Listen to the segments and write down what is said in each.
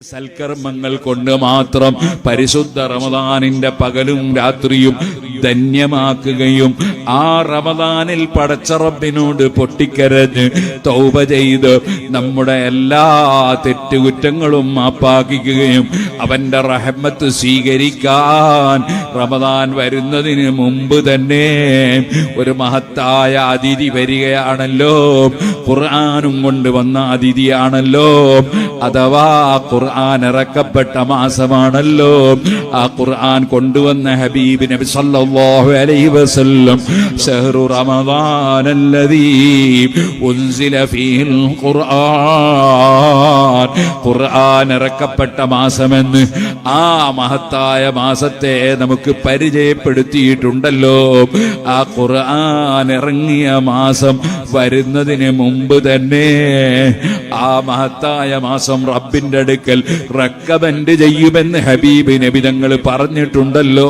സൽക്കർമ്മങ്ങൾ കൊണ്ട് മാത്രം പരിശുദ്ധ റമദാനിന്റെ പകലും രാത്രിയും ധന്യമാക്കുകയും ആ റമദാനിൽ പടച്ച റബ്ബിനോട് പൊട്ടിക്കരഞ്ഞ് തൗബ ചെയ്ത് നമ്മുടെ എല്ലാ തെറ്റുകുറ്റങ്ങളും മാപ്പാക്കുകയും അവന്റെ റഹ്മത്ത് സ്വീകരിക്കാൻ റമദാൻ വരുന്നതിന് മുമ്പ് തന്നെ ഒരു മഹത്തായ അതിഥി വരികയാണല്ലോ. ഖുർആനും കൊണ്ട് വന്ന അതിഥിയാണല്ലോ. അഥവാ ഖുർആൻ ഇറക്കപ്പെട്ട മാസമാണല്ലോ. ആ ഖുർആൻ കൊണ്ടുവന്ന ഹബീബ് നബി സല്ലല്ലാഹു അലൈഹി വസല്ലം ശഹ്റു റമദാനല്ലദീ ഉൻസില ഫീഹിൽ ഖുർആൻ, ഖുർആൻ ഇറക്കപ്പെട്ട മാസമെന്ന് ആ മഹത്തായ മാസത്തെ നമുക്ക് പരിചയപ്പെടുത്തിയിട്ടുണ്ടല്ലോ. ആ ഖുർആൻ ഇറങ്ങിയ മാസം വരുന്നതിന് മുമ്പ് തന്നെ ആ മഹത്തായ മാസം റബ്ബിന്റെ അടുക്കൽ റെക്കമെൻഡ് ചെയ്യുമെന്ന് ഹബീബ് നബി തങ്ങൾ പറഞ്ഞിട്ടുണ്ടല്ലോ.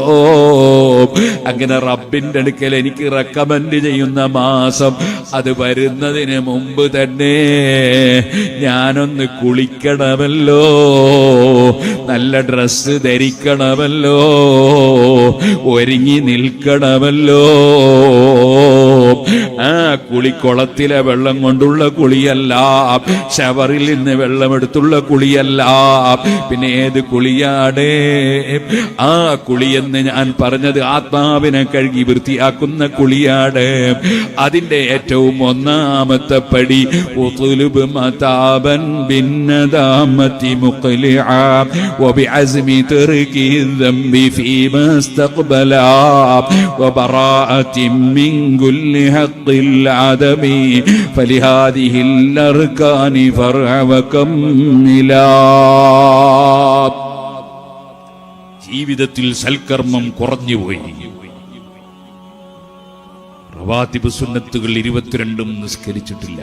അങ്ങനെ റബ്ബിന്റെ അടുക്കൽ എനിക്ക് റെക്കമെൻഡ് ചെയ്യുന്ന മാസം അത് വരുന്നതിന് മുമ്പ് തന്നെ ഞാനൊന്ന് കുളിക്കണമല്ലോ, നല്ല ഡ്രസ്സ് ധരിക്കണമല്ലോ, ഒരുങ്ങി നിൽക്കണമല്ലോ. ആ കുളിക്കുളത്തിലെ വെള്ളം കൊണ്ടുള്ള കുളിയല്ല, ഷവറിൽ നിന്ന് വെള്ളമെടുത്തുള്ള കുളിയല്ല. പിന്നെ ഏത് കുളിയാണ്? ആ കുളിയെന്ന് ഞാൻ പറഞ്ഞത് ആത്മാവിനെ കഴുകി വൃത്തിയാക്കുന്ന കുളിയാണ്. അതിന്റെ ഏറ്റവും ഒന്നാമത്തെ പടി ഉത്ലുബ് മതാബൻ ബിന്നദാമതി മുഖ്ലിഅ വബിഅസ്മി തർകി ദംബി ഫീമാ ഇസ്തഖ്ബല വബറാഅതിൻ മിൻ കുല്ലി ഹഖ്ഖിൽ അദമി ഫലിഹാദിഹിൽ അർകാനി ഫർഅ വകമ്മില. ജീവിതത്തിൽ സൽക്കർമ്മം കുറഞ്ഞുപോയി. റവാത്തിബ് സുന്നത്തുകൾ 22 നിസ്കരിച്ചിട്ടില്ല.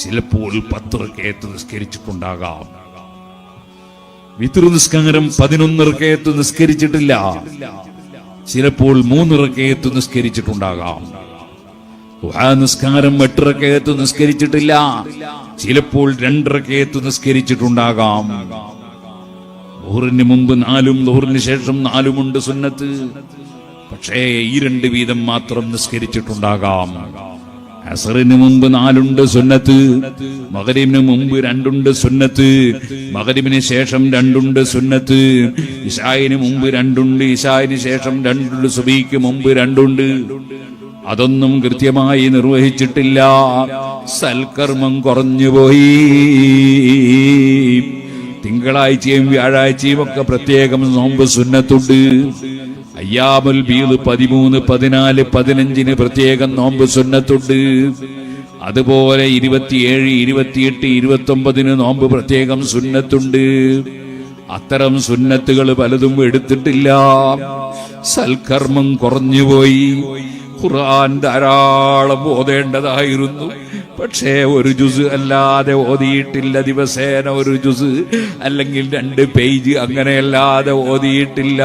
ചിലപ്പോൾ 10 റക്അത്ത് നിസ്കരിച്ചിട്ടുണ്ടാകാം. വിത്ർ നിസ്കാരം 11 റക്അത്ത് നിസ്കരിച്ചിട്ടില്ല. ചിലപ്പോൾ 3 റക്അത്ത് നിസ്കരിച്ചിട്ടുണ്ടാകാം. ദുആ നിസ്കാരം 8 റക്അത്ത് നിസ്കരിച്ചിട്ടില്ല. ചിലപ്പോൾ 2 റക്അത്ത് നിസ്കരിച്ചിട്ടുണ്ടാകാം. ളുഹറിന് മുമ്പ് 4-ഉം ളുഹറിന് ശേഷം 4-ഉമുണ്ട് സുന്നത്ത്. പക്ഷേ ഈ 2 വീതം മാത്രം നിസ്കരിച്ചിട്ടുണ്ടാകാം. അസറിന് മുമ്പ് 4 സുന്നത്ത്, മഗ്രിബിന് മുമ്പ് 2 സുന്നത്ത്, മഗ്രിബിന് ശേഷം 2 സുന്നത്ത്, ഇശായിന് മുമ്പ് 2, ഇശായിന് ശേഷം 2, സുബഹിക്ക് മുമ്പ് 2. അതൊന്നും കൃത്യമായി നിർവഹിച്ചിട്ടില്ല. സൽക്കർമ്മം കുറഞ്ഞുപോയി. തിങ്കളാഴ്ചയും വ്യാഴാഴ്ചയും ഒക്കെ പ്രത്യേകം നോമ്പ് സുന്നത്തുണ്ട്. അയ്യാമുൽ ബീദ് 13, 14, 15 പ്രത്യേകം നോമ്പ് സുന്നത്തുണ്ട്. അതുപോലെ 27, 28, 29 നോമ്പ് പ്രത്യേകം സുന്നത്തുണ്ട്. അത്തരം സുന്നത്തുകൾ പലതും എടുത്തിട്ടില്ല. സൽക്കർമ്മം കുറഞ്ഞുപോയി. ഖുർആൻ ധാരാളം ഓതേണ്ടതായിരുന്നു. പക്ഷേ 1 ജുസ് അല്ലാതെ ഓതിയിട്ടില്ല. ദിവസേന 1 ജുസ് അല്ലെങ്കിൽ 2 പേജ് അങ്ങനെയല്ലാതെ ഓതിയിട്ടില്ല.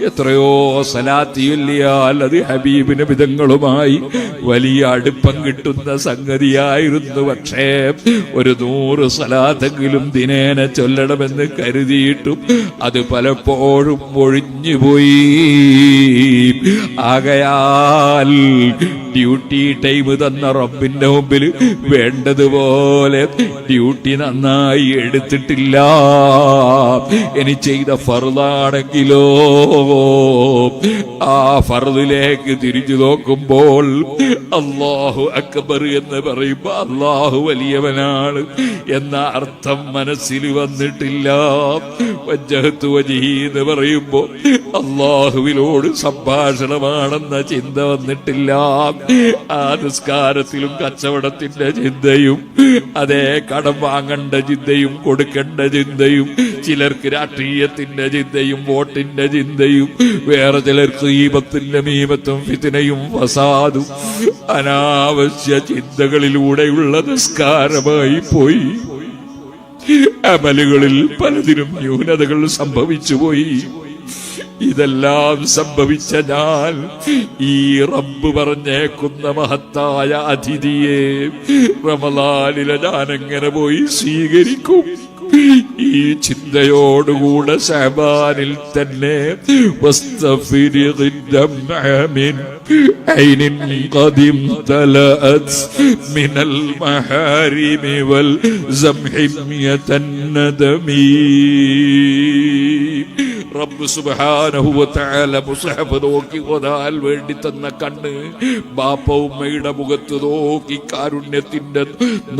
എത്രയോ സലാത്ത് ചൊല്ലിയാൽ അത് ഹബീബ് നബി തങ്ങളുമായി വലിയ അടുപ്പം കിട്ടുന്ന സംഗതിയായിരുന്നു. പക്ഷേ 100 സലാത്തെങ്കിലും ദിനേന ചൊല്ലണമെന്ന് കരുതിയിട്ടും അത് പലപ്പോഴും ഒഴിഞ്ഞുപോയി. ആകയാൽ ഡ്യൂട്ടി ടൈം തന്ന റബ്ബിന്റെ മുമ്പിൽ വേണ്ടതുപോലെ ഡ്യൂട്ടി നന്നായി എടുത്തിട്ടില്ല. ഇനി ചെയ്ത ഫർളാണെങ്കിലോ ആ ഫർദിലേക്ക് തിരിച്ചു നോക്കുമ്പോൾ അല്ലാഹു അക്ബർ എന്ന് പറയുമ്പോ അല്ലാഹു വലിയവനാണ് എന്ന അർത്ഥം മനസ്സിൽ വന്നിട്ടില്ല. വജ്ജഹത്തു വജ്ഹി എന്ന് പറയുമ്പോ അല്ലാഹുവിനോട് സംഭാഷണമാണെന്ന ചിന്ത വന്നിട്ടില്ല. ആ നിസ്കാരത്തിലും കച്ചവടത്തിന്റെ ചിന്തയും, അതേ കടം വാങ്ങേണ്ട ചിന്തയും കൊടുക്കേണ്ട ചിന്തയും, ചിലർക്ക് രാഷ്ട്രീയത്തിന്റെ ചിന്തയും വോട്ടിന്റെ ചിന്തയും, വേറെ ചിലർക്ക് ഈബത്തിന്റെ മീമത്തും ഫിത്നയും ഫസാദും അനാവശ്യ ചിന്തകളിലൂടെയുള്ള നിസ്കാരമായി പോയി. അമലുകളിൽ പലതിനും ന്യൂനതകൾ സംഭവിച്ചുപോയി. ഇതെല്ലാം സംഭവിച്ച ഞാൻ ഈ റബ്ബ് പറഞ്ഞേക്കുന്ന മഹത്തായ അതിഥിയെ റമളാനിലെ ഞാൻ എങ്ങനെ പോയി സ്വീകരിക്കും? ഈ ചിന്തയോടുകൂടെ ശഅബാനിൽ തന്നെ മിനൽ മഹാരിമി വൽ സംഹിമ്യതന്നദമീ. റബ്ബ് സുബ്ഹാനഹു വ തആല മുസ്ഹഫ് നോക്കി ഓതാൻ വേണ്ടി തന്ന കണ്ണ്, ബാപ്പ ഉമ്മയുടെ മുഖത്ത് നോക്കി കാരുണ്യത്തിന്റെ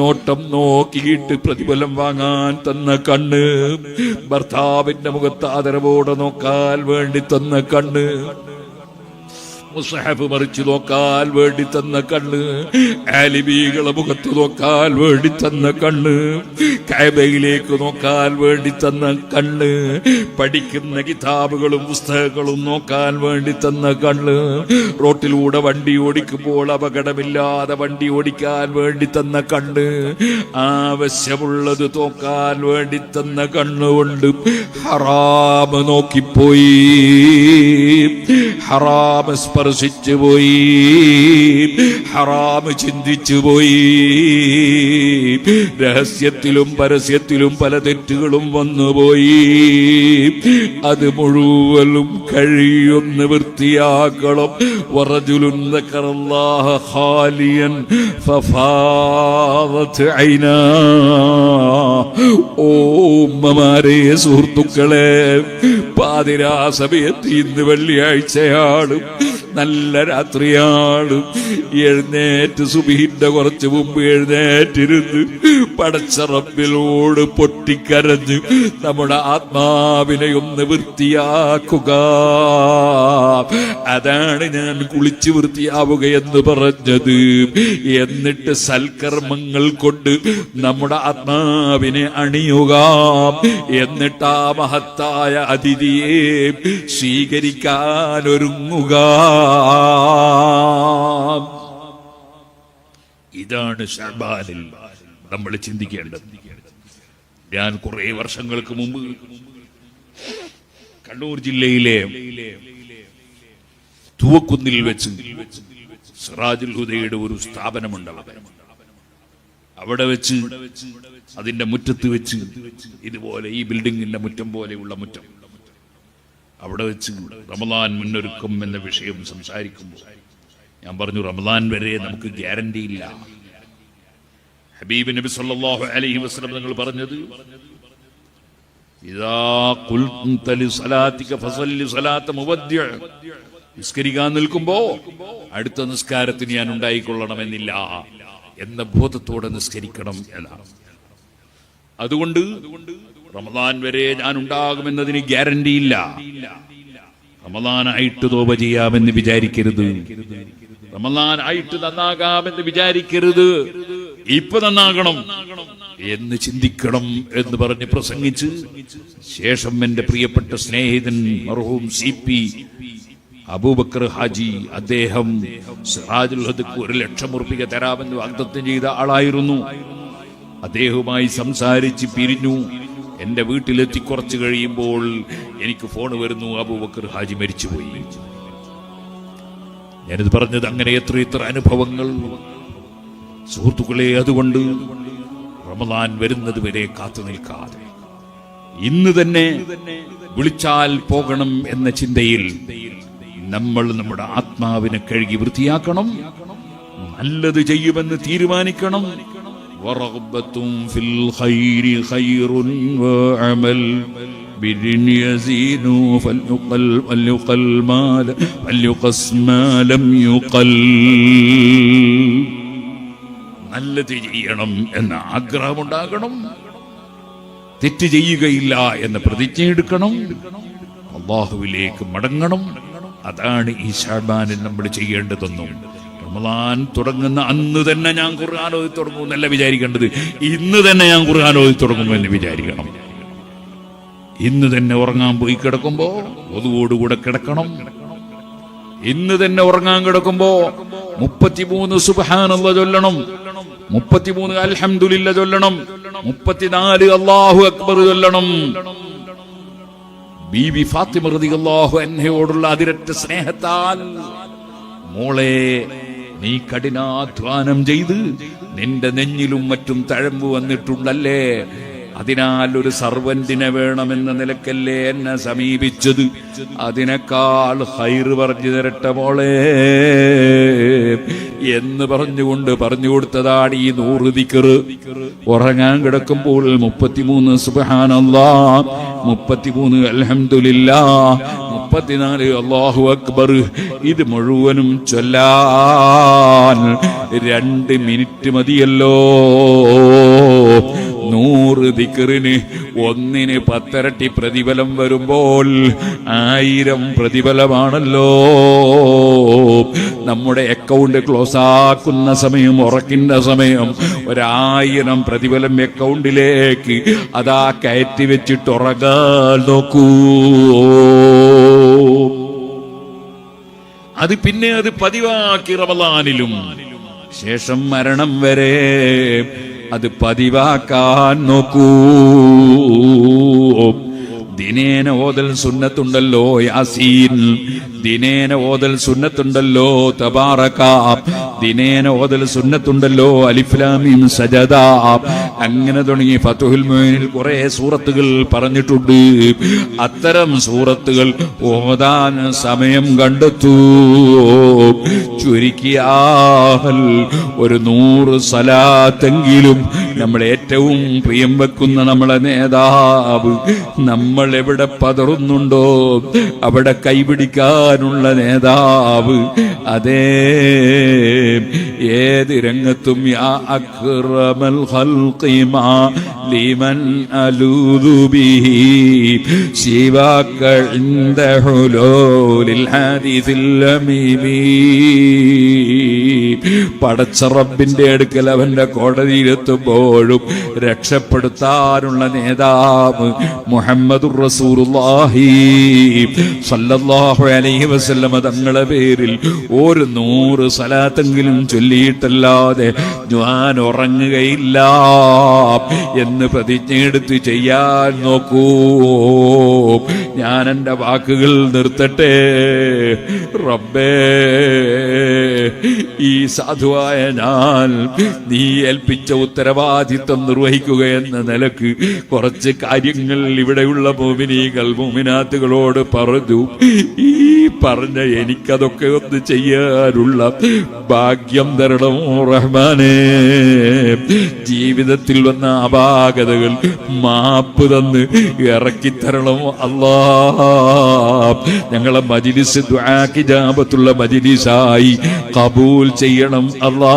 നോട്ടം നോക്കിയിട്ട് പ്രതിഫലം വാങ്ങാൻ തന്ന കണ്ണ്, ഭർത്താവിന്റെ മുഖത്ത് ആദരവോടെ നോക്കാൻ വേണ്ടി തന്ന കണ്ണ്, മുസ്ഹഫ് മറിച്ച് നോക്കാൻ വേണ്ടി തന്ന കണ്ണ്, ആലിമീകളെ മുഖത്ത് നോക്കാൻ വേണ്ടി തന്ന കണ്ണ്, കഅബയിലേക്ക് നോക്കാൻ വേണ്ടി തന്ന കണ്ണ്, പഠിക്കുന്ന കിതാബുകളും പുസ്തകങ്ങളും നോക്കാൻ വേണ്ടി തന്ന കണ്ണ്, റോട്ടിലൂടെ വണ്ടി ഓടിക്കുമ്പോൾ അപകടമില്ലാതെ വണ്ടി ഓടിക്കാൻ വേണ്ടി തന്ന കണ്ണ്, ആവശ്യമുള്ളത് നോക്കാൻ വേണ്ടി തന്ന കണ്ണുകൊണ്ട് ഹറാമ് നോക്കിപ്പോയി, ഹറാമ് സ്പർശിച്ചു പോയി, ഹറാമ് ചിന്തിച്ചു പോയി, രഹസ്യത്തിലും പരസ്യത്തിലും പല തെറ്റുകളും വന്നുപോയി. അത് മുഴുവനും കഴിയൊന്ന് വൃത്തിയാക്കണം. വറജുലുൻ ദക്കറല്ലാഹ ഖാലിയൻ ഫഫാദത് ഐനാ. ഓ ഉമ്മമാരെ, സുഹൃത്തുക്കളെ, പാതിരാ സമയത്ത് ഇന്ന് വെള്ളിയാഴ്ചയാണ്, നല്ല രാത്രിയാണ്. എഴുന്നേറ്റ് സുബഹിന്റെ കുറച്ച് മുമ്പ് എഴുന്നേറ്റിരുന്ന് പടച്ച റബ്ബിനോട് പൊട്ടിക്കരഞ്ഞ് നമ്മുടെ ആത്മാവിനെ ഒന്ന് വൃത്തിയാക്കുക. അതാണ് ഞാൻ കുളിച്ച് വൃത്തിയാവുക എന്ന് പറഞ്ഞത്. എന്നിട്ട് സൽക്കർമ്മങ്ങൾ കൊണ്ട് നമ്മുടെ ആത്മാവിനെ അണിയുക. എന്നിട്ട് ആ മഹത്തായ അതിഥിയെ സ്വീകരിക്കാൻ ഒരുങ്ങുക. ഇതാണ് ശഅബാനിൽ നമ്മൾ ചിന്തിക്കേണ്ടത്. ഞാൻ കുറെ വർഷങ്ങൾക്ക് മുമ്പ് കണ്ണൂർ ജില്ലയിലെ തൂവക്കുന്നിൽ വെച്ച് സിറാജുൽ ഹുദയുടെ ഒരു സ്ഥാപനമുണ്ട്. അവിടെ വെച്ച് അതിന്റെ മുറ്റത്ത് വെച്ച് ഇതുപോലെ ഈ ബിൽഡിങ്ങിന്റെ മുറ്റം പോലെയുള്ള മുറ്റം, അവിടെ വെച്ച് റമദാൻ മുന്നൊരുക്കം എന്ന വിഷയം സംസാരിക്കുമ്പോൾ ഞാൻ പറഞ്ഞു, റമദാൻ വരെ നമുക്ക് ഗ്യാരണ്ടി ഇല്ല. ഹബീബ് നബി സല്ലല്ലാഹു അലൈഹി വസല്ലം നിങ്ങൾ പറഞ്ഞത്, ഇദാ ഖുൽത ലിസലാതിക ഫസല്ലി സലാത മുവദ്ദിഅ. നിസ്കരിക്കാൻ നിൽക്കുമ്പോ അടുത്ത നിസ്കാരത്തിന് ഞാൻ ഉണ്ടായിക്കൊള്ളണമെന്നില്ല എന്ന ബോധത്തോടെ നിസ്കരിക്കണം എന്നാണ്. അതുകൊണ്ട് റമദാൻ വരെ ഞാൻ ഉണ്ടാകുമെന്നതിന് ഗ്യാരണ്ടിയില്ല. റമദാനായിട്ട് തോബ ചെയ്യാമെന്ന് വിചാരിക്കരുത്, റമദാനായിട്ട് നന്നാകാമെന്ന് വിചാരിക്കരുത്, ഇപ്പൊ നന്നാകണം എന്ന് ചിന്തിക്കണം എന്ന് പറഞ്ഞ് പ്രസംഗിച്ച് ശേഷം എന്റെ പ്രിയപ്പെട്ട സ്നേഹിതൻ മർഹൂം CP അബൂബക്കർ ഹാജി, അദ്ദേഹം സിറാജുൽ ഹുദക്ക് 1,00,000 ഉറുപ്പിക തരാമെന്ന് വാഗ്ദത്തം ചെയ്ത ആളായിരുന്നു. അദ്ദേഹവുമായി സംസാരിച്ച് പിരിഞ്ഞു. എന്റെ വീട്ടിലെത്തി കുറച്ച് കഴിയുമ്പോൾ എനിക്ക് ഫോൺ വരുന്നു, അബൂബക്കർ ഹാജി മരിച്ചുപോയി. ഞാനിത് പറഞ്ഞത് അങ്ങനെ എത്ര അനുഭവങ്ങൾ സുഹൃത്തുക്കളെ. അതുകൊണ്ട് റമദാൻ വരുന്നത് വരെ കാത്തു നിൽക്കാതെ ഇന്ന് തന്നെ വിളിച്ചാൽ പോകണം എന്ന ചിന്തയിൽ നമ്മൾ നമ്മുടെ ആത്മാവിനെ കഴുകി വൃത്തിയാക്കണം, നല്ലത് ചെയ്യുമെന്ന് തീരുമാനിക്കണം. വറഗ്ബത്തും ഫിൽ ഖൈരി ഖൈറുൻ വഅമൽ ബിദിൻ യസീനു ഫൽയുഖൽ മാല ഫൽയുഖസ്മാലം യുഖൽ. നല്ലത് ചെയ്യണം എന്ന ആഗ്രഹമുണ്ടാകണം, തെറ്റ് ചെയ്യുകയില്ല എന്ന പ്രതിജ്ഞയെടുക്കണം, അല്ലാഹുവിലേക്ക് മടങ്ങണം. അതാണ് ഈ ശഅബാനിൽ നമ്മൾ ചെയ്യേണ്ടതെന്നും. റമദാൻ തുടങ്ങുന്ന അന്ന് തന്നെ ഞാൻ ഖുർആൻ ഓതി തുടങ്ങും എന്നല്ല വിചാരിക്കേണ്ടത്, ഇന്ന് തന്നെ ഞാൻ ഖുർആൻ ഓതി തുടങ്ങുമെന്ന് വിചാരിക്കണം. ഇന്ന് തന്നെ ഉറങ്ങാൻ പോയി കിടക്കുമ്പോ ഒതുവോടുകൂടെ കിടക്കണം. ഇന്ന് തന്നെ ഉറങ്ങാൻ കിടക്കുമ്പോ 33 സുബ്ഹാനല്ലാഹ് ചൊല്ലണം, 33 അൽഹംദുലില്ലാഹ് ചൊല്ലണം, 34 അല്ലാഹു അക്ബർ ചൊല്ലണം. ബീബി ഫാത്തിമ റളിയല്ലാഹു അൻഹയോടുള്ള അതിരറ്റ സ്നേഹത്താൽ, മോളെ നീ കഠിനാധ്വാനം ചെയ്ത് നിന്റെ നെഞ്ഞിലും മറ്റും തഴമ്പ് വന്നിട്ടുണ്ടല്ലേ, അതിനാൽ ഒരു സർവന്റിനെ വേണമെന്ന നിലക്കല്ലേ എന്നെ സമീപിച്ചത്. അതിനേക്കാൾ ഖൈർ പറഞ്ഞു തരട്ടെ മോളെ എന്ന് പറഞ്ഞുകൊണ്ട് പറഞ്ഞു കൊടുത്തതാണ് ഈ 100 ദിക്ർ. ഉറങ്ങാൻ കിടക്കുമ്പോൾ 33 സുബ്ഹാനല്ലാഹ്, 33 അൽഹംദുലില്ലാഹ്, 34 അല്ലാഹു അക്ബർ. ഇത് മുഴുവനും ചൊല്ലാൻ 2 മിനിറ്റ് മതിയല്ലോ. 100 ദിക്റിന് 1ന് 10 ഇരട്ടി പ്രതിഫലം വരുമ്പോൾ 1000 പ്രതിഫലമാണല്ലോ. നമ്മുടെ അക്കൗണ്ട് ക്ലോസ് ആക്കുന്ന സമയം, ഉറക്കിന്റെ സമയം 1000 പ്രതിഫലം അക്കൗണ്ടിലേക്ക് അതാ കയറ്റി വെച്ചിട്ട് ഉറങ്ങാൻ നോക്കൂ. അത് പിന്നെ അത് പതിവാക്കി റമളാനിലും ശേഷം മരണം വരെ അത് പതിവാക്കാൻ നോക്കൂ. ദിനേന ഓതൽ സുന്നത്തുണ്ടല്ലോ യാസീൻ, ദിനേന ഓതൽ സുന്നത്തുണ്ടല്ലോ തബാറക, ദിനേന ഓതൽ സുന്നത്തുണ്ടല്ലോ അലിഫ് ലാം മീം സജദ. അങ്ങനെ തുടങ്ങി ഫത്ഹുൽ മുഈനിൽ കുറെ സൂറത്തുകൾ പറഞ്ഞിട്ടുണ്ട്. അത്തരം സൂറത്തുകൾ ഓതാൻ സമയം കണ്ടെത്തൂ. ചുരുക്കിയാൽ ഒരു 100 സലാത്തെങ്കിലും നമ്മൾ ഏറ്റവും പ്രിയം വെക്കുന്ന നമ്മളെ നേതാവ്, നമ്മൾ എവിടെ പതറുന്നുണ്ടോ അവിടെ കൈപിടിക്കാനുള്ള നേതാവ്, അതേ ഏത് രംഗത്തും യാ അക്രമൽ ഖൽഖി മാ ലിമൻ അലൂദു ബിഹി ശിവാക ഇൻദ ഹുലൂലിൽ ഹദീസിൽ ലമീമി. പടച്ച റബ്ബിന്റെ അടുക്കൽ അവന്റെ കോടതിയിലെത്തുമ്പോഴും രക്ഷപ്പെടുത്താനുള്ള നേതാവ് മുഹമ്മദുർ റസൂലുള്ളാഹി സല്ലല്ലാഹു അലൈഹി വസല്ലം തങ്ങളുടെ പേരിൽ ഒരു 100 സലാത്തെങ്കിലും ചൊല്ലിയിട്ടല്ലാതെ ഞാൻ ഉറങ്ങുകയില്ല എന്ന് പ്രതിജ്ഞയെടുത്ത് ചെയ്യാൻ നോക്കൂ. ഞാൻ എൻ്റെ വാക്കുകൾ നിർത്തട്ടെ. റബ്ബേ, ഈ സാധുവായ ഞാൻ നീ ഏൽപ്പിച്ച ഉത്തരവാദിത്വം നിർവഹിക്കുക എന്ന നിലക്ക് കുറച്ച് കാര്യങ്ങൾ ഇവിടെയുള്ള മോമിനീകൾ മോമിനാത്തുകളോട് പറഞ്ഞു. ഈ പറഞ്ഞ എനിക്കതൊക്കെ ഒന്ന് ചെയ്യാനുള്ള ഭാഗ്യം തരണം റഹ്മാനേ. ജീവിതത്തിൽ വന്ന അപാകതകൾ മാപ്പ് തന്ന് ഇറക്കിത്തരണം അല്ലാ. ഞങ്ങളെ മജ്ലിസ് ദുആ ഇജാബത്തുള്ള മജ്ലിസായി കബൂൽ ചെയ്യണം അല്ലാ.